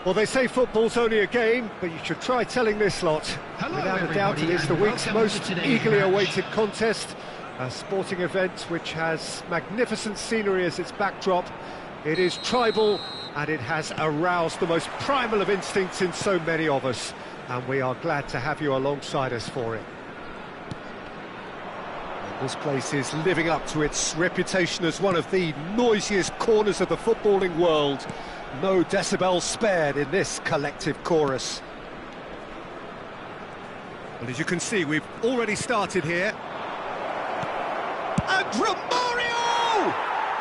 Well, they say football's only a game, but you should try telling this lot. Without a doubt, it is the week's most eagerly awaited contest, a sporting event which has magnificent scenery as its backdrop. It is tribal, and it has aroused the most primal of instincts in so many of us, and we are glad to have you alongside us for it. This place is living up to its reputation as one of the noisiest corners of the footballing world. No decibels spared in this collective chorus. Well, as you can see, we've already started here. And Romario!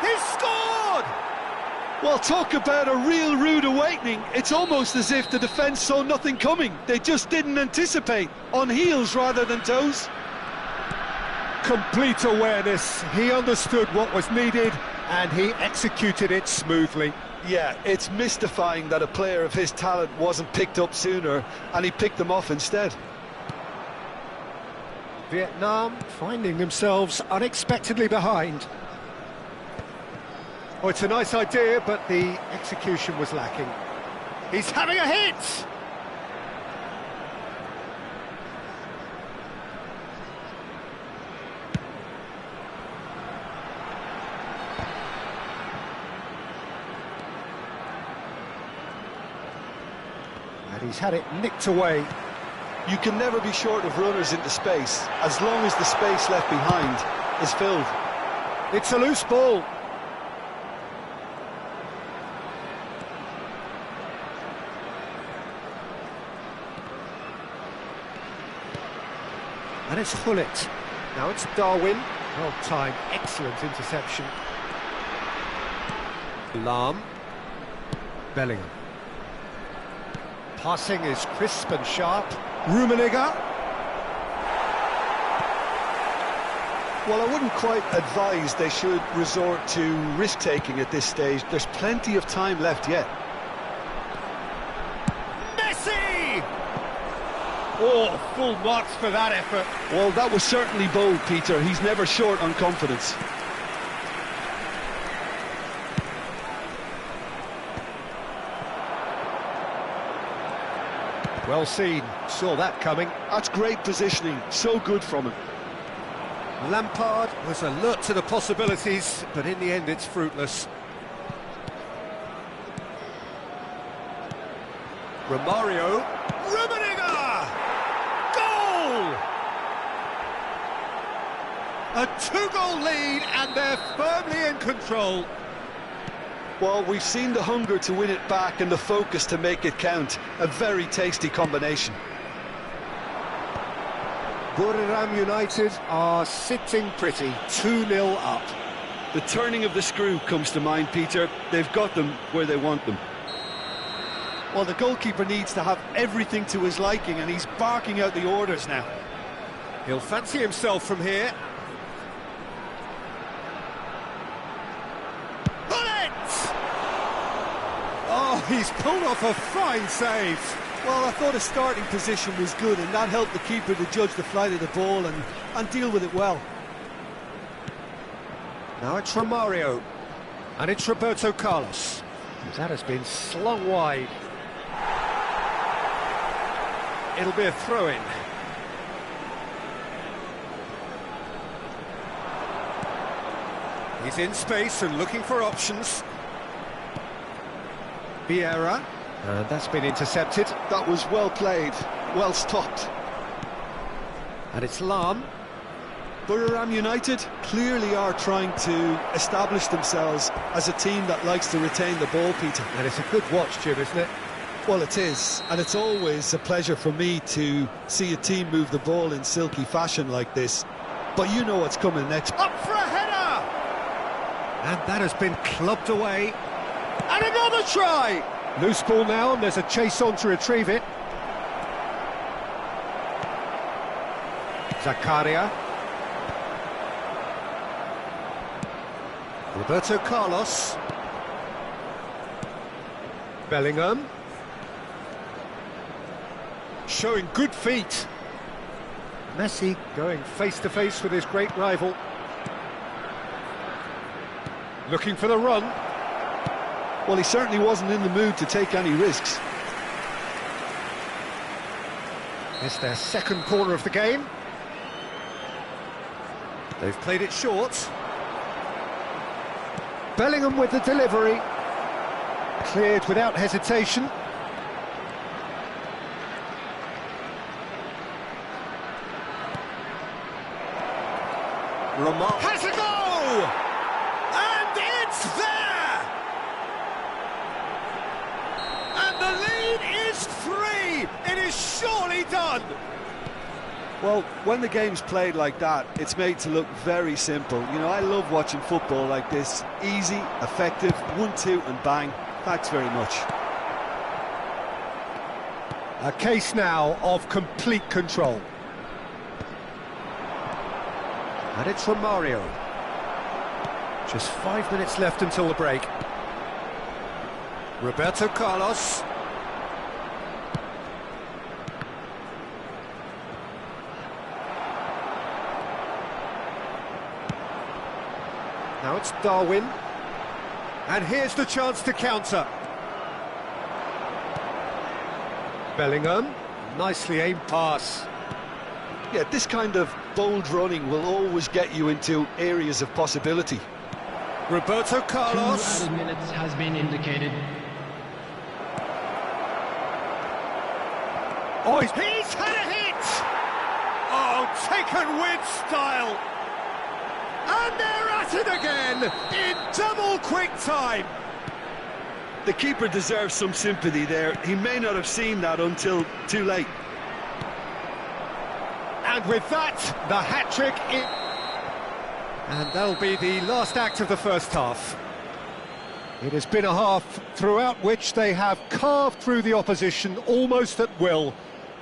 He's scored! Well, talk about a real rude awakening. It's almost as if the defence saw nothing coming. They just didn't anticipate. On heels rather than toes. Complete awareness. He understood what was needed, and he executed it smoothly. Yeah, it's mystifying that a player of his talent wasn't picked up sooner, and he picked them off instead. Vietnam finding themselves unexpectedly behind. Oh, it's a nice idea, but the execution was lacking. He's having a hit! And he's had it nicked away. You can never be short of runners into space, as long as the space left behind is filled. It's a loose ball. And it's Hullet. Now it's Darwin. Well timed, excellent interception. Lahm. Bellingham. Passing is crisp and sharp. Rummenigge. Well, I wouldn't quite advise they should resort to risk-taking at this stage. There's plenty of time left yet. Messi! Oh, full marks for that effort. Well, that was certainly bold, Peter. He's never short on confidence. Well seen, saw that coming. That's great positioning, so good from him. Lampard was alert to the possibilities, but in the end it's fruitless. Romario. Rummenigge! Goal! A two-goal lead, and they're firmly in control. Well, we've seen the hunger to win it back and the focus to make it count. A very tasty combination. Buriram United are sitting pretty, 2-0 up. The turning of the screw comes to mind, Peter. They've got them where they want them. Well, the goalkeeper needs to have everything to his liking, and he's barking out the orders now. He'll fancy himself from here. Oh, he's pulled off a fine save. Well, I thought his starting position was good, and that helped the keeper to judge the flight of the ball and deal with it well. Now it's Romario, and it's Roberto Carlos. That has been slung wide. It'll be a throw-in. He's in space and looking for options. Vieira, and that's been intercepted. That was well played, well stopped. And it's Lahm. Buriram United clearly are trying to establish themselves as a team that likes to retain the ball, Peter. And it's a good watch, Jim, isn't it? Well, it is, and it's always a pleasure for me to see a team move the ball in silky fashion like this. But you know what's coming next. Up for a header! And that has been clubbed away. And another try! Loose ball now, and there's a chase on to retrieve it. Zakaria. Roberto Carlos. Bellingham. Showing good feet. Messi going face-to-face with his great rival. Looking for the run. Well, he certainly wasn't in the mood to take any risks. It's their second corner of the game. They've played it short. Bellingham with the delivery. Cleared without hesitation. Ramon has a go! And it's there! And the lead is 3! It is surely done! Well, when the game's played like that, it's made to look very simple. You know, I love watching football like this. Easy, effective, 1-2 and bang. Thanks very much. A case now of complete control. And it's from Mario. Just 5 minutes left until the break. Roberto Carlos. Now it's Darwin. And here's the chance to counter. Bellingham. Nicely aimed pass. Yeah, this kind of bold running will always get you into areas of possibility. Roberto Carlos. 2 added minutes has been indicated. Oh, he's had a hit! Oh, taken with style! And they're at it again, in double quick time! The keeper deserves some sympathy there. He may not have seen that until too late. And with that, the hat-trick in... And that'll be the last act of the first half. It has been a half throughout which they have carved through the opposition almost at will,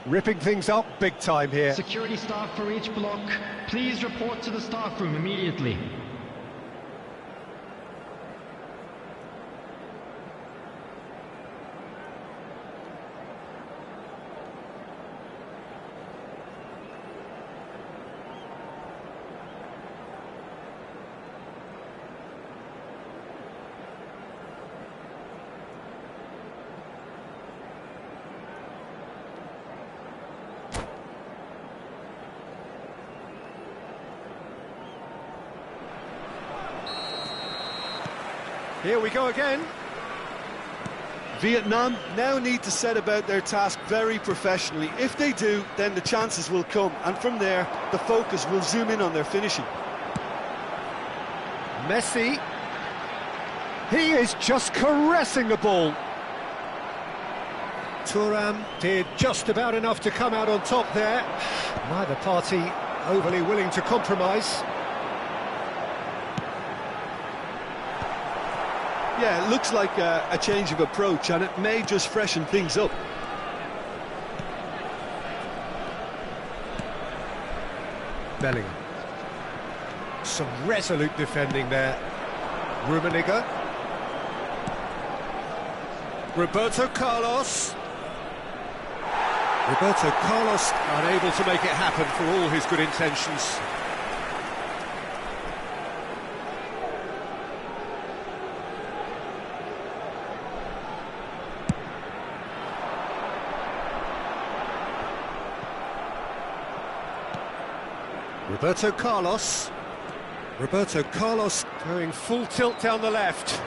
ripping things up big time here. Security staff for each block, please report to the staff room immediately. Here we go again. Vietnam now need to set about their task very professionally. If they do, then the chances will come, and from there, the focus will zoom in on their finishing. Messi. He is just caressing the ball. Thuram did just about enough to come out on top there. Neither party overly willing to compromise. Yeah, it looks like a change of approach, and it may just freshen things up. Bellingham. Some resolute defending there. Rummenigge. Roberto Carlos. Roberto Carlos unable to make it happen for all his good intentions. Roberto Carlos. Roberto Carlos going full tilt down the left.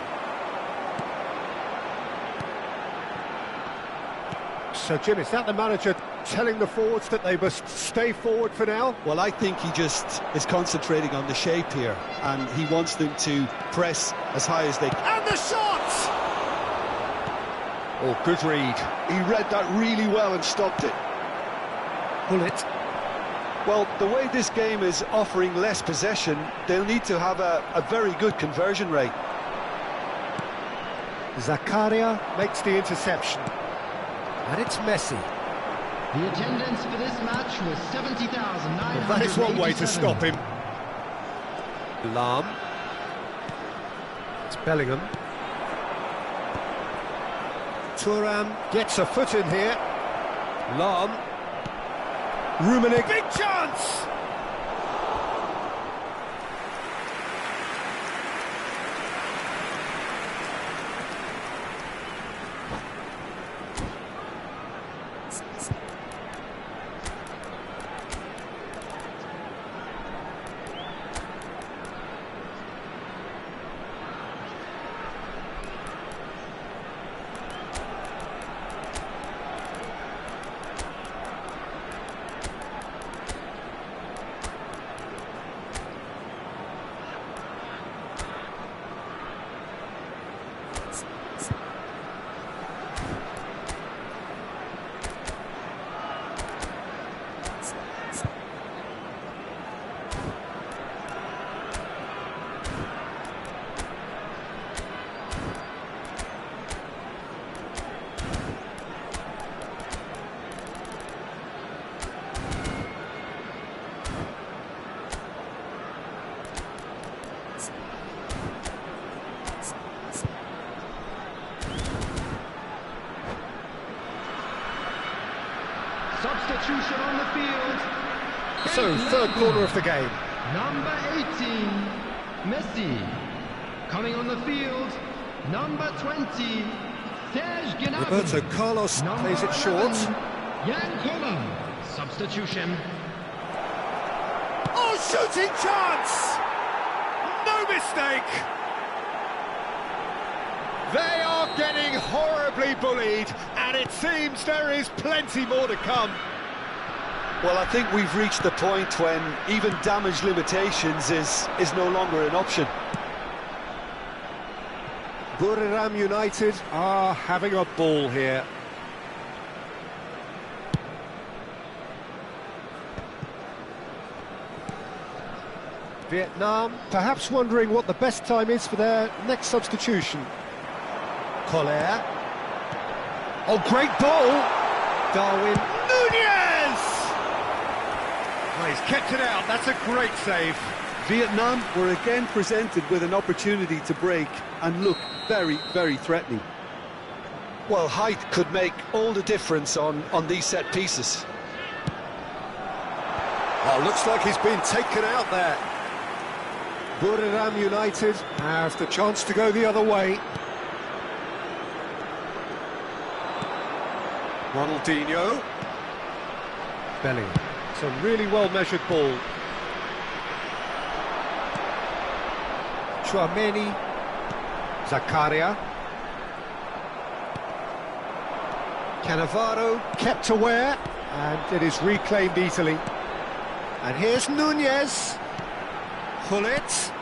So, Jim, is that the manager telling the forwards that they must stay forward for now? Well, I think he just is concentrating on the shape here, and he wants them to press as high as they can. And the shot! Oh, good read. He read that really well and stopped it. Bullet. Well, the way this game is offering less possession, they'll need to have a very good conversion rate. Zakaria makes the interception. And it's Messi. The attendance for this match was 70,987. That is one way to stop him. Lahm. It's Bellingham. Thuram gets a foot in here. Lahm. Rummenigge. Big chance! Substitution on the field. So, third corner of the game. Number 18, Messi. Coming on the field, number 20, Serge Gnabry. Roberto Carlos plays it short. Jan Koller. Substitution. Oh, shooting chance! No mistake! They are getting horribly bullied, and it seems there is plenty more to come. Well, I think we've reached the point when even damage limitations is no longer an option. Buriram United are having a ball here. Vietnam perhaps wondering what the best time is for their next substitution. Koller. Oh, great ball! Darwin Núñez! Oh, he's kept it out, that's a great save. Vietnam were again presented with an opportunity to break and look very, very threatening. Well, height could make all the difference on these set pieces. Oh, looks like he's been taken out there. Buriram United have the chance to go the other way. Ronaldinho. Bellingham. It's a really well-measured ball. Tchouaméni. Zakaria. Cannavaro kept aware, and it is reclaimed easily. And here's Núñez. Gullit.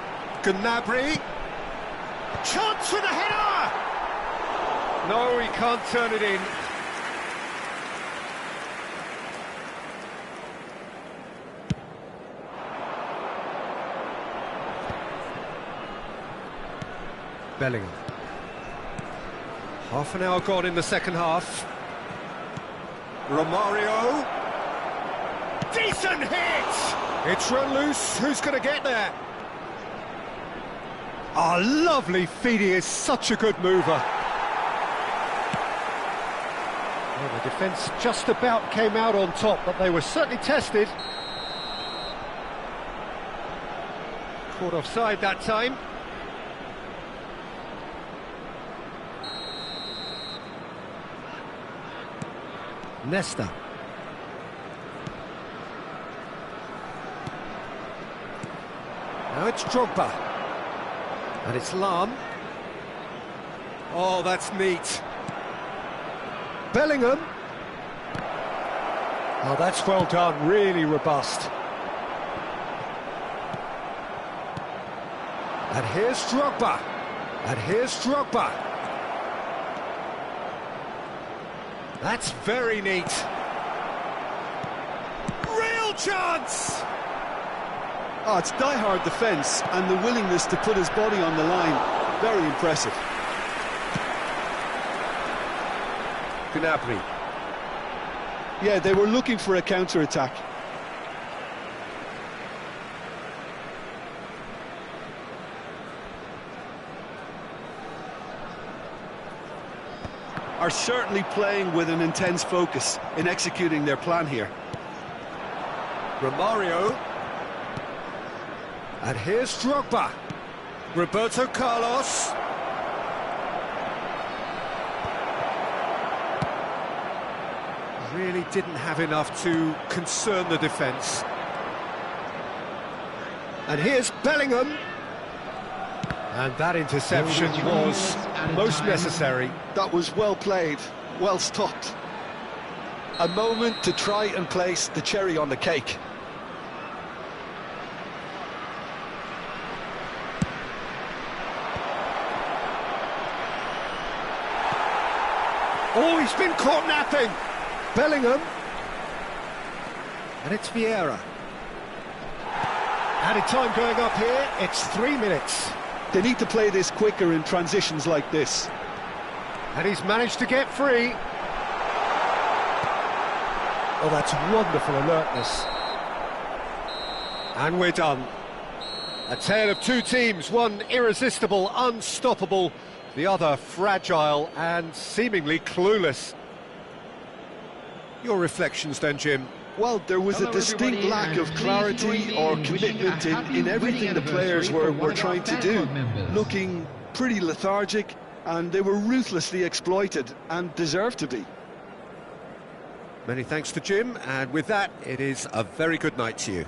Gnabry. Chance for the header! No, he can't turn it in. Bellingham. Half an hour gone in the second half. Romario. Decent hit! It's run loose. Who's going to get there? Ah, lovely feed. He is such a good mover. Well, the defence just about came out on top, but they were certainly tested. Caught offside that time. Nesta. Now it's Drogba. And it's Lahm. Oh, that's neat. Bellingham. Oh, that's well done, really robust. And here's Drogba. And here's Drogba. That's very neat. Real chance! Oh, it's die-hard defence and the willingness to put his body on the line. Very impressive. Gnabry. Yeah, they were looking for a counter-attack. Are certainly playing with an intense focus in executing their plan here. Romario. And here's Drogba. Roberto Carlos. Really didn't have enough to concern the defence. And here's Bellingham. And that interception was most necessary. That was well played, well stopped. A moment to try and place the cherry on the cake. Oh, he's been caught napping. Bellingham. And it's Vieira. Added time going up here, it's 3 minutes. They need to play this quicker in transitions like this. And he's managed to get free. Oh, that's wonderful alertness. And we're done. A tale of two teams, one irresistible, unstoppable, the other fragile and seemingly clueless. Your reflections then, Jim? Well, there was a distinct lack of clarity or commitment in everything the players were trying to do. Looking pretty lethargic, and they were ruthlessly exploited and deserved to be. Many thanks to Jim, and with that, it is a very good night to you.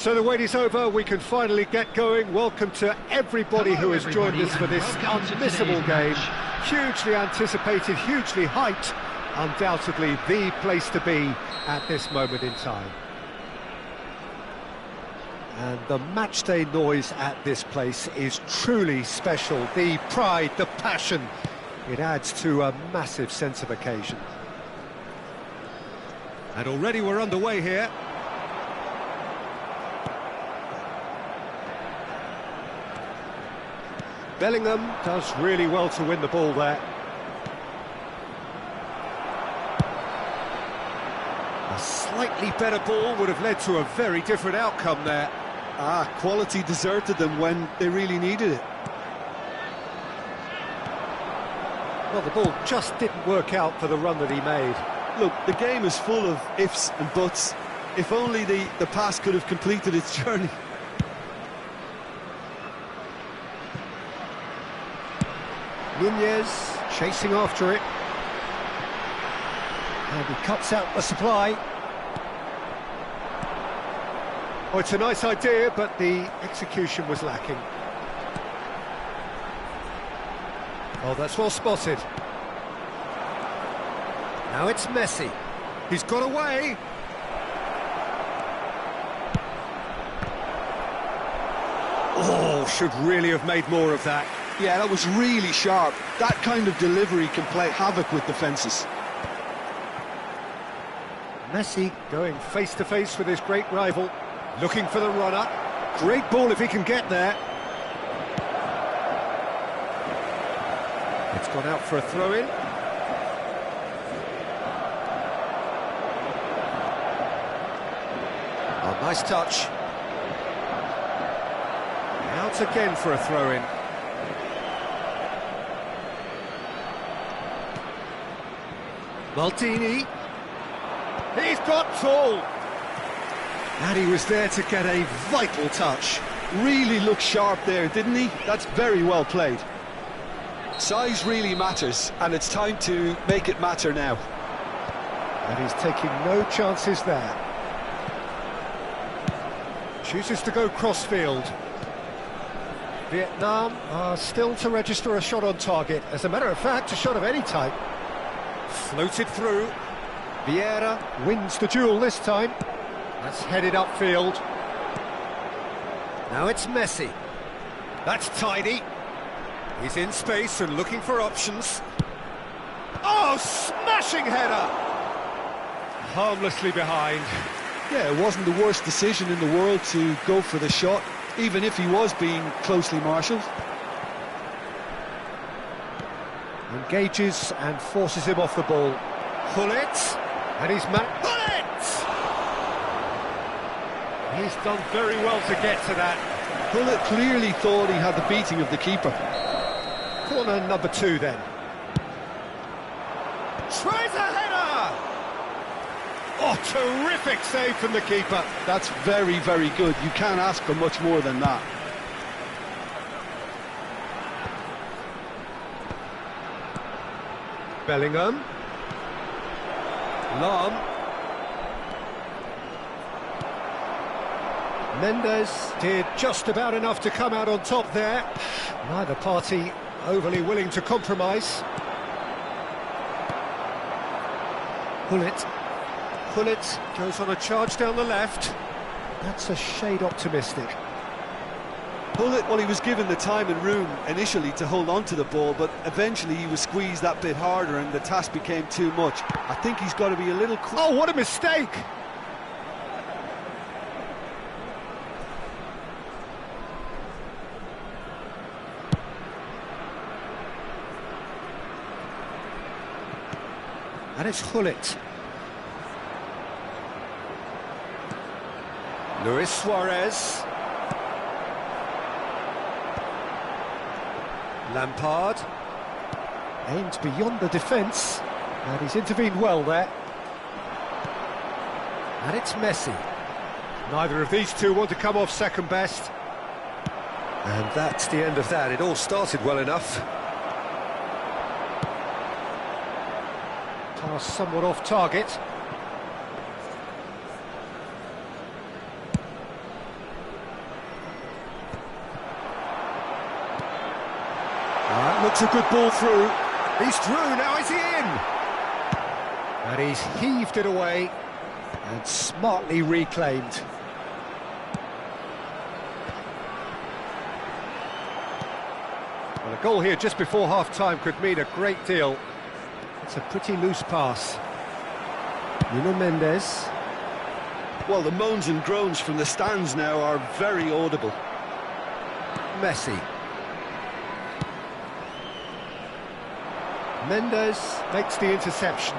So the wait is over, we can finally get going. Welcome to everybody who has joined us for this unmissable game. Hugely anticipated, hugely hyped, undoubtedly the place to be at this moment in time. And the matchday noise at this place is truly special. The pride, the passion, it adds to a massive sense of occasion. And already we're underway here. Bellingham does really well to win the ball there. A slightly better ball would have led to a very different outcome there. Quality deserted them when they really needed it. Well, the ball just didn't work out for the run that he made. Look, the game is full of ifs and buts. If only the pass could have completed its journey. Nunez chasing after it. And he cuts out the supply. Oh, it's a nice idea, but the execution was lacking. Oh, that's well spotted. Now it's Messi. He's got away. Oh, should really have made more of that. Yeah, that was really sharp. That kind of delivery can play havoc with defences. Messi going face-to-face with his great rival, looking for the runner. Great ball if he can get there. It's gone out for a throw-in. Oh, nice touch. Out again for a throw-in. Maldini. He's got tall. And he was there to get a vital touch. Really looked sharp there, didn't he? That's very well played. Size really matters, and it's time to make it matter now. And he's taking no chances there. Chooses to go cross-field. Vietnam are still to register a shot on target. As a matter of fact, a shot of any type. Floated through. Vieira wins the duel this time. That's headed upfield. Now it's Messi. That's tidy. He's in space and looking for options. Oh, smashing header! Harmlessly behind. Yeah, it wasn't the worst decision in the world to go for the shot, even if he was being closely marshalled. Engages and forces him off the ball. Gullit, and he's Gullit! He's done very well to get to that. Gullit clearly thought he had the beating of the keeper. Corner number 2 then. Tries a header! Oh, terrific save from the keeper. That's very, very good. You can't ask for much more than that. Bellingham. Lahm. Mendes did just about enough to come out on top there. Neither party overly willing to compromise. Gullit. Gullit goes on a charge down the left. That's a shade optimistic. Gullit, well, he was given the time and room initially to hold on to the ball, but eventually he was squeezed that bit harder and the task became too much. I think he's got to be a little quick. Oh, what a mistake! And it's Gullit. Luis Suarez. Lampard. Aimed beyond the defence. And he's intervened well there. And it's Messi. Neither of these two want to come off second best. And that's the end of that. It all started well enough. Pass somewhat off target. looks a good ball through. He's through, now is he in? And he's heaved it away and smartly reclaimed. Well, a goal here just before half-time could mean a great deal. It's a pretty loose pass. Nuno Mendes. Well, the moans and groans from the stands now are very audible. Messi. Mendes makes the interception.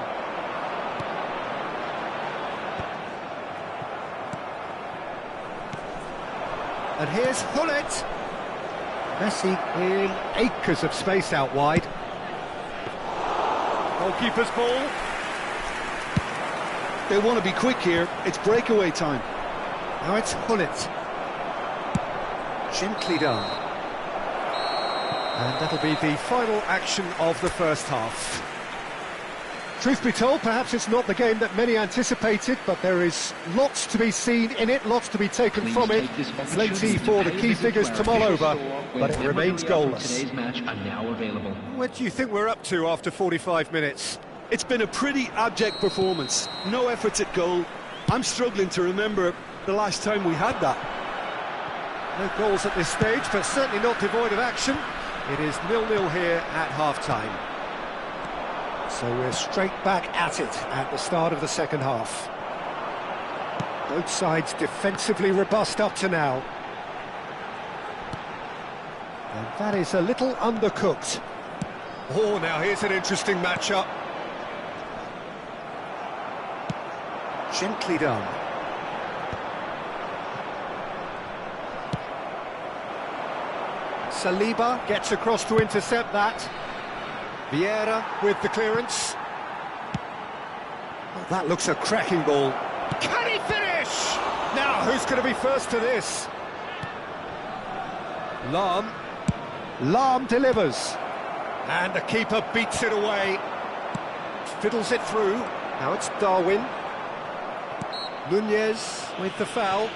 And here's Hullet. Messi in acres of space out wide. Goalkeeper's ball. They want to be quick here. It's breakaway time. Now it's Hullet. Gently done. And that'll be the final action of the first half. Truth be told, perhaps it's not the game that many anticipated, but there is lots to be seen in it, lots to be taken from it. Plenty for the key figures to mull over, but it remains goalless. What do you think we're up to after 45 minutes? It's been a pretty abject performance. No efforts at goal. I'm struggling to remember the last time we had that. No goals at this stage, but certainly not devoid of action. It is 0-0 here at half-time. So we're straight back at it at the start of the second half. Both sides defensively robust up to now. And that is a little undercooked. Oh, now here's an interesting matchup. Gently done. Saliba gets across to intercept that. Vieira with the clearance. Oh, that looks a cracking ball. Can he finish? Now, who's going to be first to this? Lahm. Lahm delivers. And the keeper beats it away. Fiddles it through. Now it's Darwin. Nunez with the foul.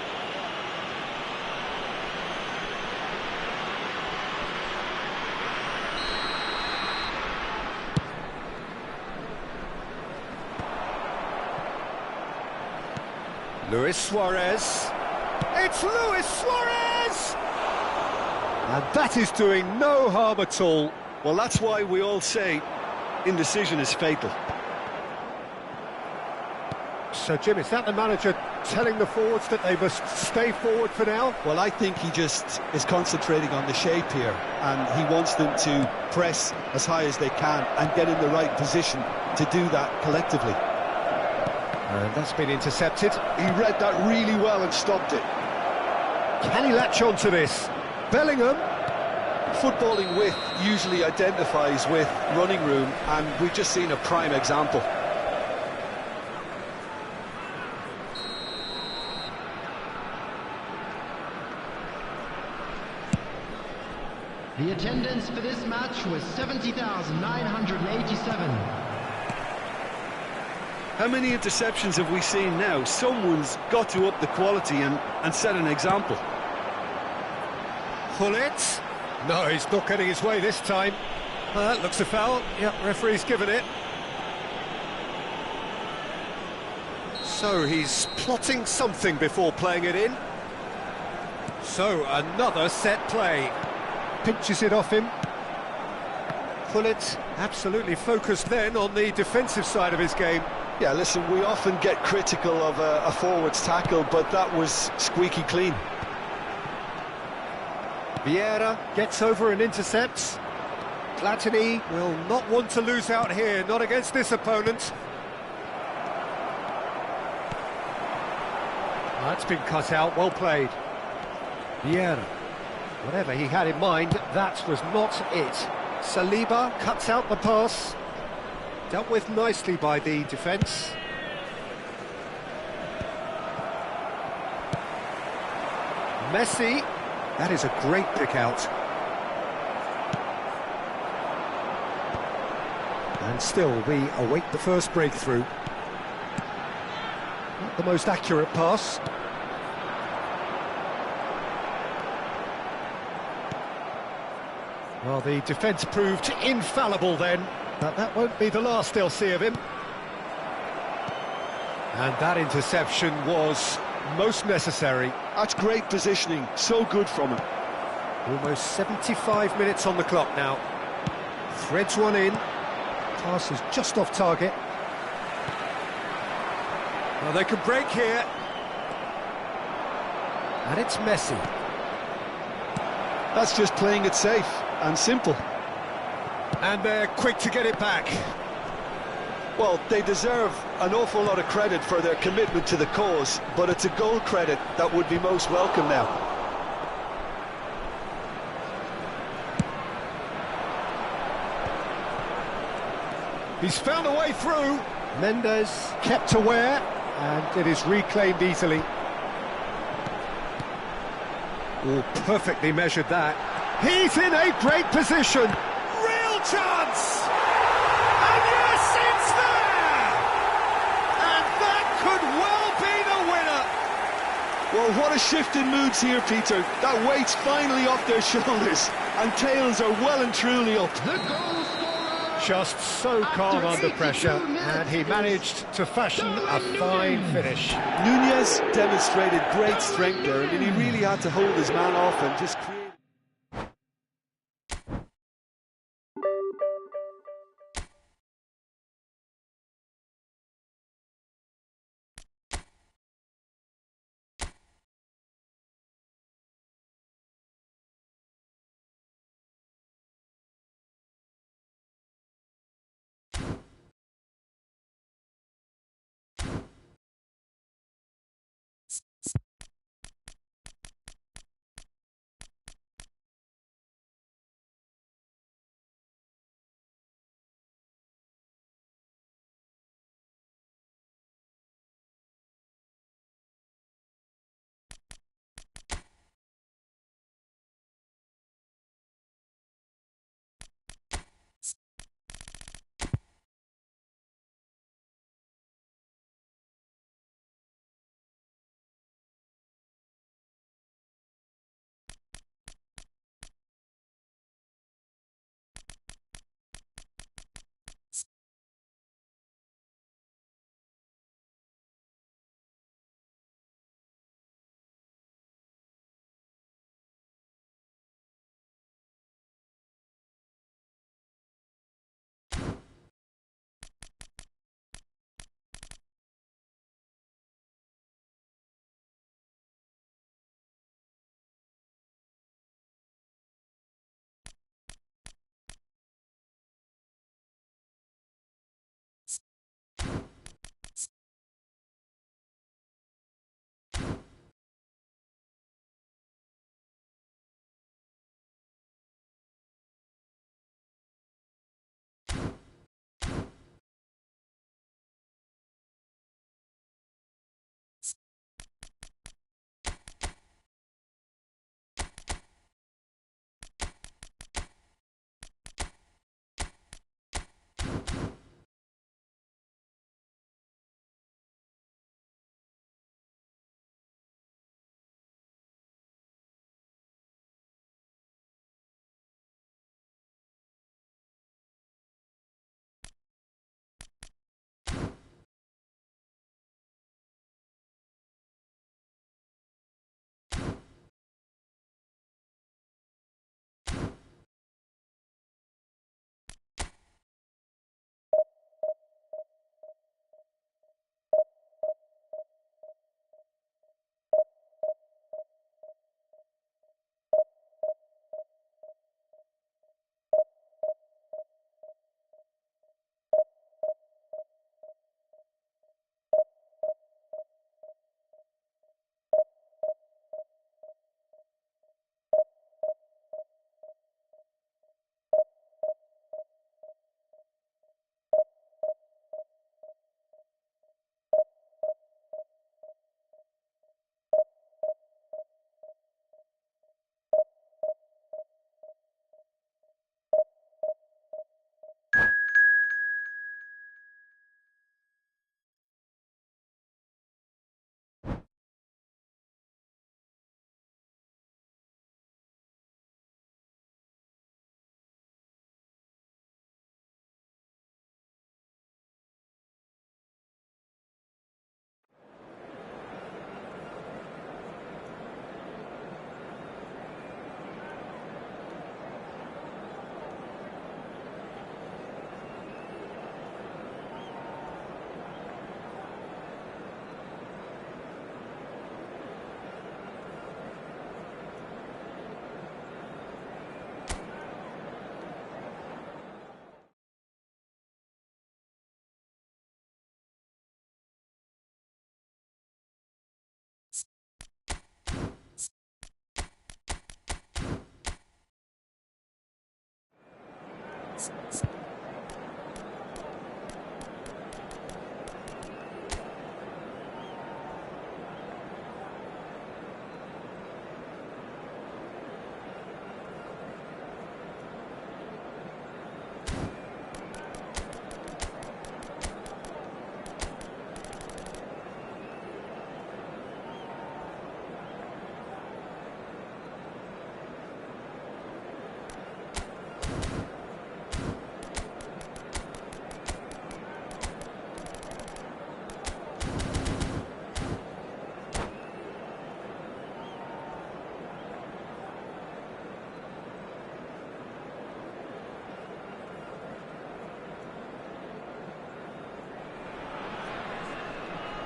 Luis Suarez. It's Luis Suarez! And that is doing no harm at all. Well, that's why we all say indecision is fatal. So, Jim, is that the manager telling the forwards that they must stay forward for now? Well, I think he just is concentrating on the shape here, and he wants them to press as high as they can and get in the right position to do that collectively. And that's been intercepted. He read that really well and stopped it. Can he latch on to this? Bellingham. Footballing width usually identifies with running room, and we've just seen a prime example. The attendance for this match was 70,987. How many interceptions have we seen now? Someone's got to up the quality and set an example. Hullet. No, he's not getting his way this time. Well, that looks a foul. Yep, referee's given it. So he's plotting something before playing it in. So another set play. Pinches it off him. Hullet absolutely focused then on the defensive side of his game. Yeah, listen, we often get critical of a forward's tackle, but that was squeaky clean. Vieira gets over and intercepts. Platini will not want to lose out here, not against this opponent. That's been cut out, well played. Vieira, whatever he had in mind, that was not it. Saliba cuts out the pass. Dealt with nicely by the defence. Messi. That is a great pick out. And still, we await the first breakthrough. Not the most accurate pass. Well, the defence proved infallible then, but that won't be the last they'll see of him. And that interception was most necessary. That's great positioning, so good from him. Almost 75 minutes on the clock now. Threads one in. Pass is just off target. Well, they can break here. And it's Messi. That's just playing it safe and simple. And they're quick to get it back. Well, they deserve an awful lot of credit for their commitment to the cause, but it's a goal credit that would be most welcome now. He's found a way through. Mendes kept aware, and it is reclaimed easily. Oh, perfectly measured that. He's in a great position. Real chance! And yes, it's there! And that could well be the winner. Well, what a shift in moods here, Peter. That weight's finally off their shoulders, and tails are well and truly up. Just so calm under pressure, and he managed to fashion a fine finish. Nunez demonstrated great strength there. I mean, he really had to hold his man off and just create...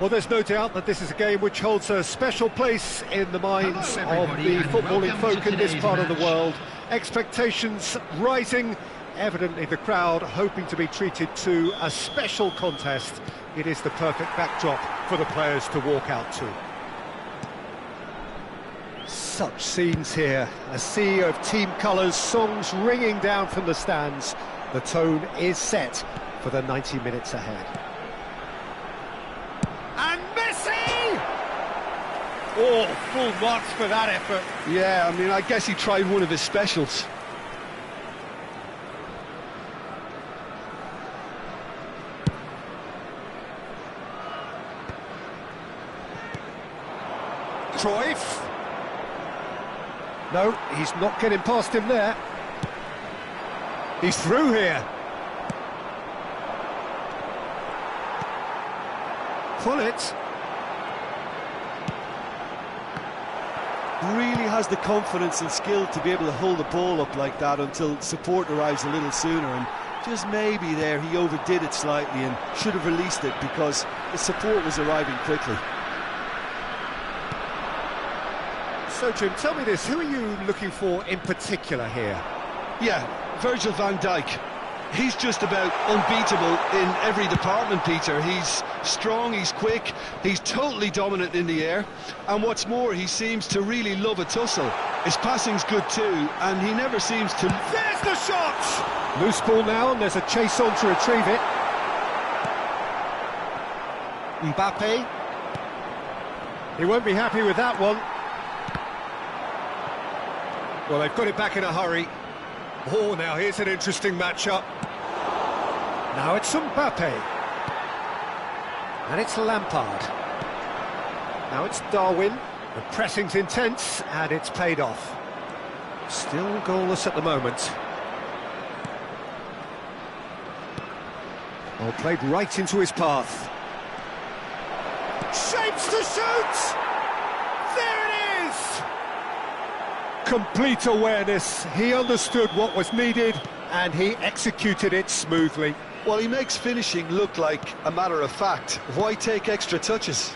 Well, there's no doubt that this is a game which holds a special place in the minds of the footballing folk in this part of the world. Expectations rising, evidently the crowd hoping to be treated to a special contest. It is the perfect backdrop for the players to walk out to. Such scenes here, a sea of team colours, songs ringing down from the stands. The tone is set for the 90 minutes ahead. And Messi! Oh, full marks for that effort. Yeah, I mean, I guess he tried one of his specials. Cruyff. No, he's not getting past him there. He's through here. Pullet. Really has the confidence and skill to be able to hold the ball up like that until support arrives a little sooner, and just maybe there he overdid it slightly and should have released it because the support was arriving quickly. So, Jim, tell me this, who are you looking for in particular here? Yeah, Virgil van Dijk. He's just about unbeatable in every department, Peter. He's strong, he's quick, he's totally dominant in the air, and what's more, he seems to really love a tussle. His passing's good too, and he never seems to... There's the shot! Loose ball now, and there's a chase on to retrieve it. Mbappe. He won't be happy with that one. Well, they've got it back in a hurry. Oh, now here's an interesting matchup. Now it's Mbappe. And it's Lampard. Now it's Darwin. The pressing's intense, and it's paid off. Still goalless at the moment. Well, played right into his path. Shapes to shoot! There it is! Complete awareness. He understood what was needed, and he executed it smoothly. Well, he makes finishing look like a matter of fact. Why take extra touches?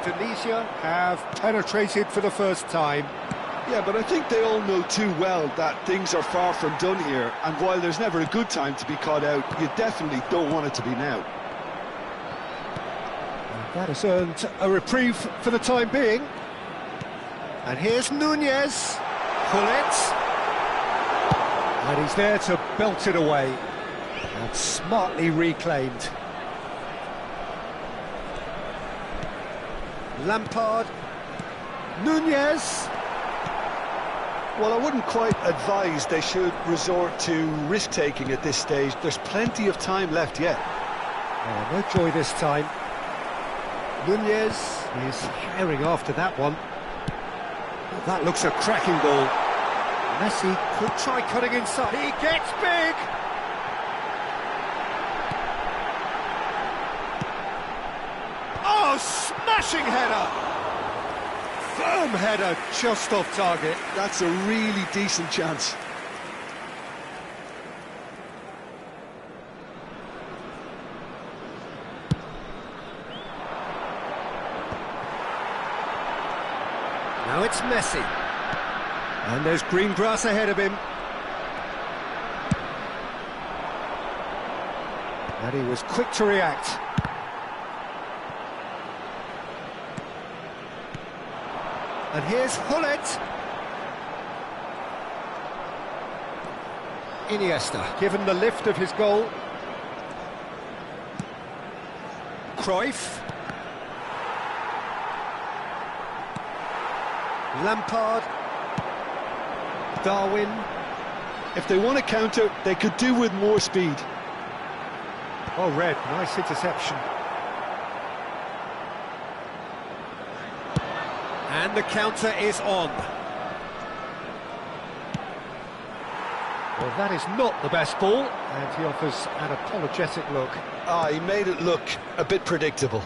Indonesia have penetrated for the first time. Yeah, but I think they all know too well that things are far from done here, and while there's never a good time to be caught out, you definitely don't want it to be now. That has earned a reprieve for the time being. And here's Nunez. Pullet. And he's there to belt it away. And smartly reclaimed. Lampard. Nunez. Well, I wouldn't quite advise they should resort to risk-taking at this stage. There's plenty of time left yet. Oh, no joy this time. Nunez is herring after that one. Well, that looks a cracking ball. Messi could try cutting inside. He gets big! Oh, smashing header! Firm header, just off target. That's a really decent chance. Now it's Messi. And there's green grass ahead of him. And he was quick to react. And here's Hullet. Iniesta, given the lift of his goal. Cruyff. Lampard. Darwin. If they want to counter, they could do with more speed. Oh, Red, nice interception. And the counter is on. Well, that is not the best ball, and he offers an apologetic look. He made it look a bit predictable.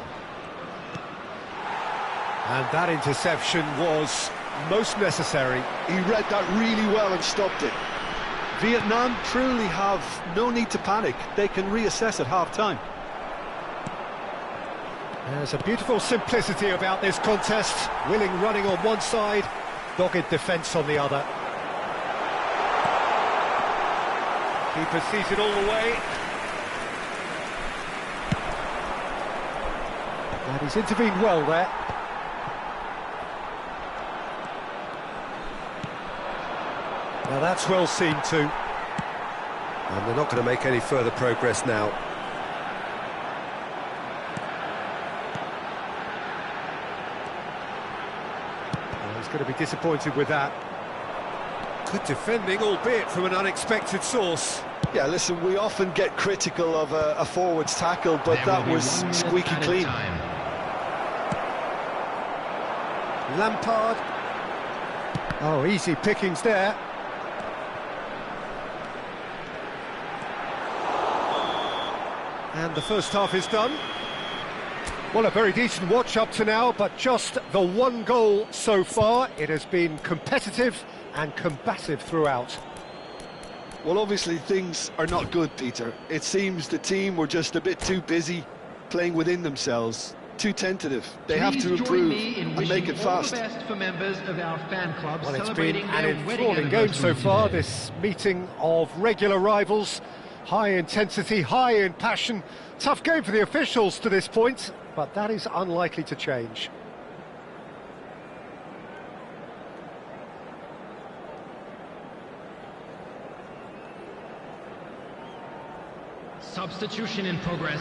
And that interception was most necessary. He read that really well and stopped it. Vietnam truly have no need to panic. They can reassess at half-time. There's a beautiful simplicity about this contest. Willing running on one side, dogged defence on the other. Keeper sees it all the way. And he's intervened well there. Now that's well seen too. And they're not going to make any further progress now. Well, he's going to be disappointed with that. Good defending, albeit from an unexpected source. Yeah, listen, we often get critical of a forward's tackle, but that was squeaky clean. Lampard. Oh, easy pickings there. And the first half is done. Well, a very decent watch up to now, but just the one goal so far. It has been competitive and combative throughout. Well, obviously things are not good, Peter. It seems the team were just a bit too busy playing within themselves, too tentative. They have to improve and make it fast. Well, it's been an enthralling game so far, this meeting of regular rivals. High intensity, high in passion. Tough game for the officials to this point, but that is unlikely to change. Substitution in progress.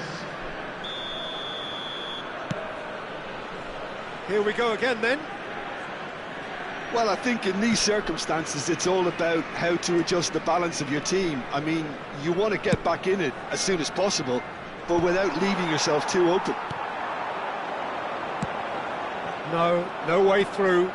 Here we go again then. Well, I think in these circumstances, it's all about how to adjust the balance of your team. I mean, you want to get back in it as soon as possible, but without leaving yourself too open. No way through.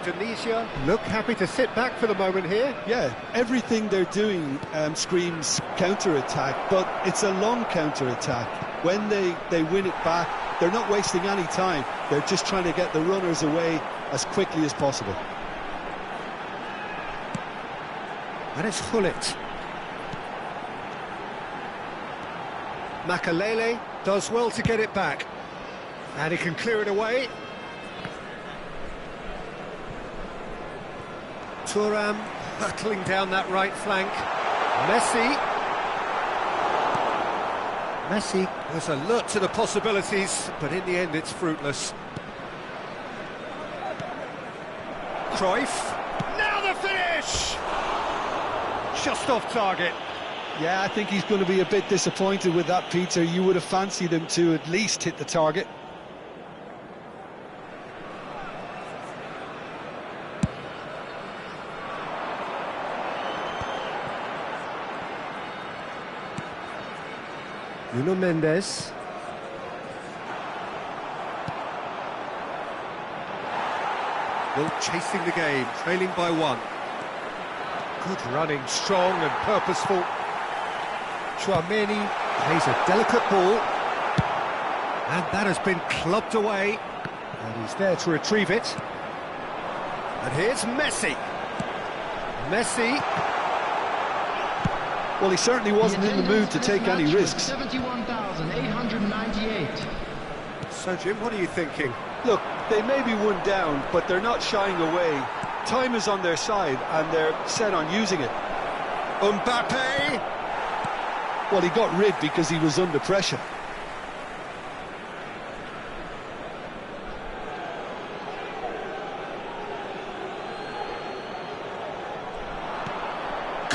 Indonesia look happy to sit back for the moment here. Yeah, everything they're doing screams counter-attack, but it's a long counter-attack. When they win it back, they're not wasting any time. They're just trying to get the runners away as quickly as possible. And it's Gullit. Makalele does well to get it back. And he can clear it away. Thuram hurtling down that right flank. Messi was alert to the possibilities, but in the end it's fruitless. Cruyff. Now the finish! Just off target. Yeah, I think he's going to be a bit disappointed with that, Peter. You would have fancied him to at least hit the target. Nuno Mendes. Well, chasing the game, trailing by one. Good running, strong and purposeful. Tchouaméni plays a delicate ball. And that has been clubbed away. And he's there to retrieve it. And here's Messi. Well, he certainly wasn't in the mood to take any risks. 71,898. So, Jim, what are you thinking? Look, they may be one down, but they're not shying away. Time is on their side, and they're set on using it. Mbappe! Well, he got rid because he was under pressure.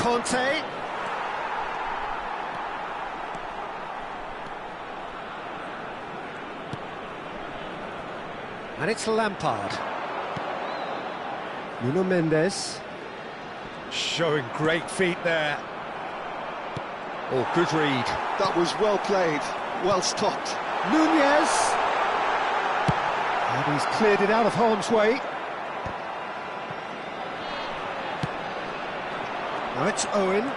Conte. And it's Lampard. Nuno Mendes. Showing great feet there. Oh, good read. That was well played, well stopped. Nunez. And he's cleared it out of harm's way. Now it's Owen.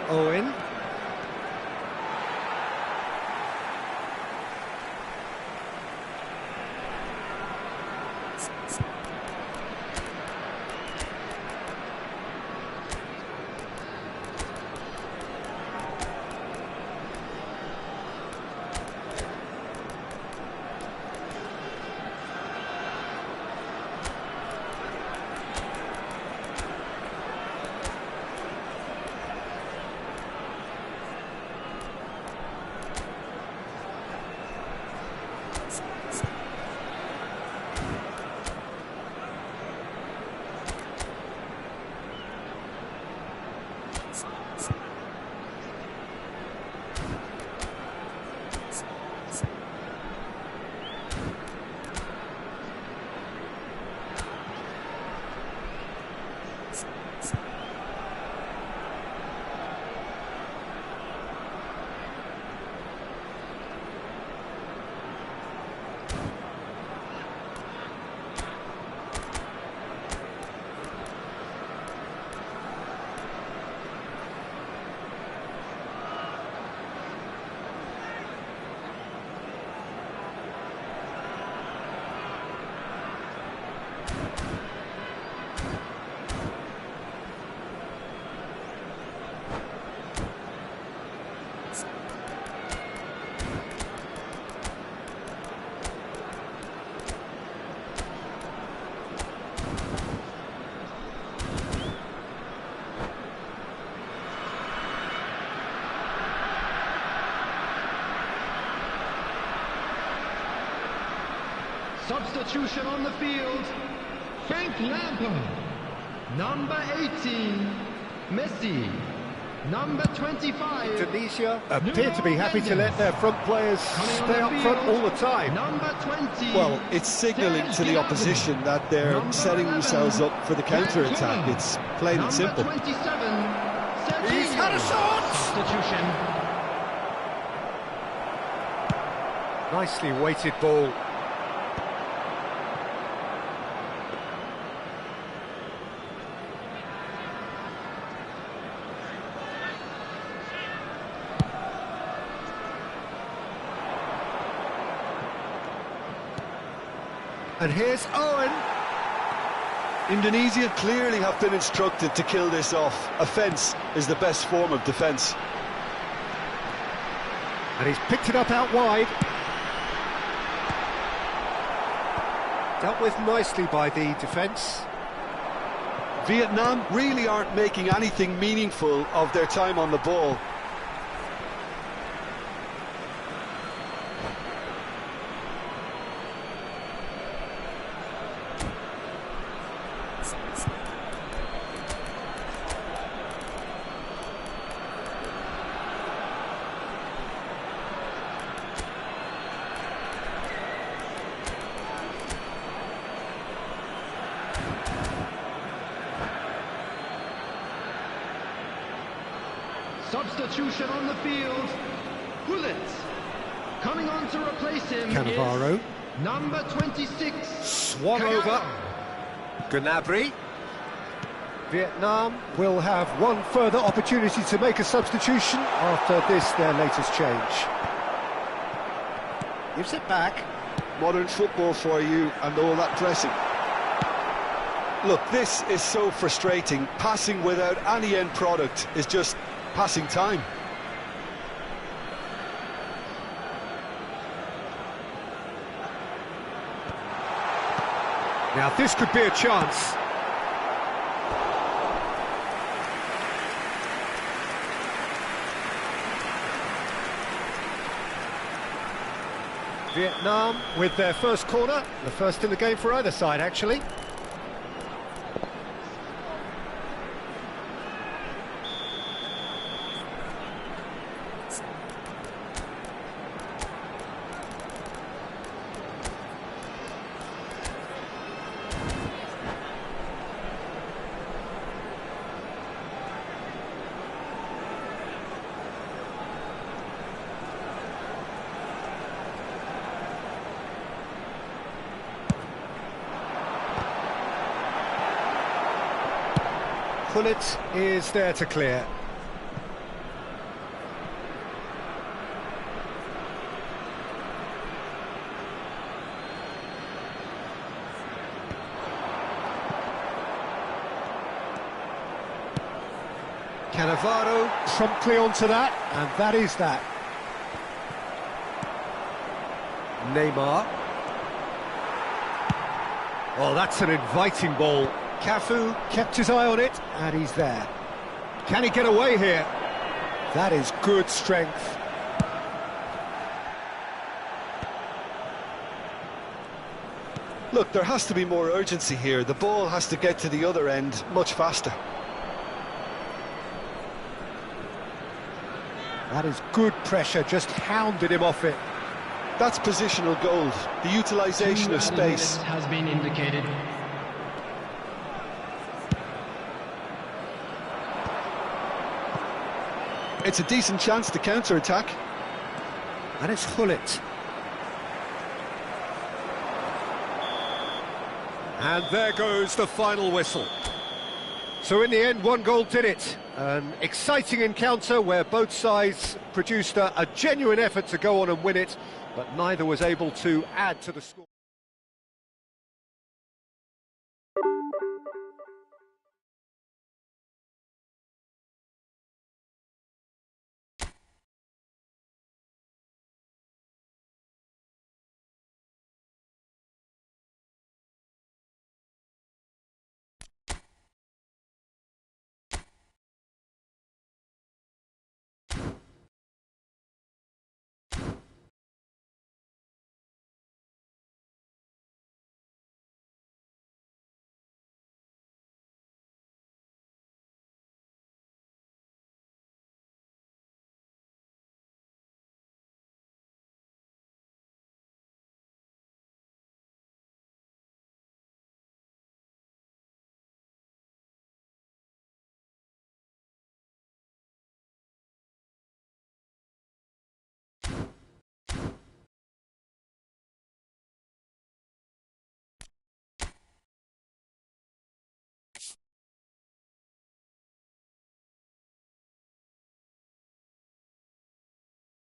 Owen. Substitution on the field, Frank Lampard. Number 18, Messi. Number 25, Tunisia appear to be happy to let their front players stay up front all the time. Number 20. Well, it's signalling to the opposition that they're setting themselves up for the counter-attack. It's plain and simple. Number 27, He's had a shot! Substitution. Nicely weighted ball. And here's Owen. Indonesia clearly have been instructed to kill this off. Offence is the best form of defence. And he's picked it up out wide. Dealt with nicely by the defence. Vietnam really aren't making anything meaningful of their time on the ball. Substitution on the field, Gullit. Coming on to replace him Cannavaro. is number 26, Swung Kagawa. over. Gnabry. Vietnam will have one further opportunity to make a substitution after this, their latest change. Gives it back. Modern football for you and all that pressing. Look, this is so frustrating. Passing without any end product is just passing time. Now this could be a chance. Vietnam with their first corner, the first in the game for either side actually. Pullet is there to clear. Cannavaro promptly onto that, and that is that. Neymar. Oh, that's an inviting ball. Cafu kept his eye on it, and he's there. Can he get away here? That is good strength. Look, there has to be more urgency here. The ball has to get to the other end much faster. That is good pressure, just hounded him off it. That's positional gold, the utilisation of space. Has been indicated. It's a decent chance to counter-attack. And it's Gullit. And there goes the final whistle. So in the end, one goal did it. An exciting encounter where both sides produced a genuine effort to go on and win it, but neither was able to add to the score.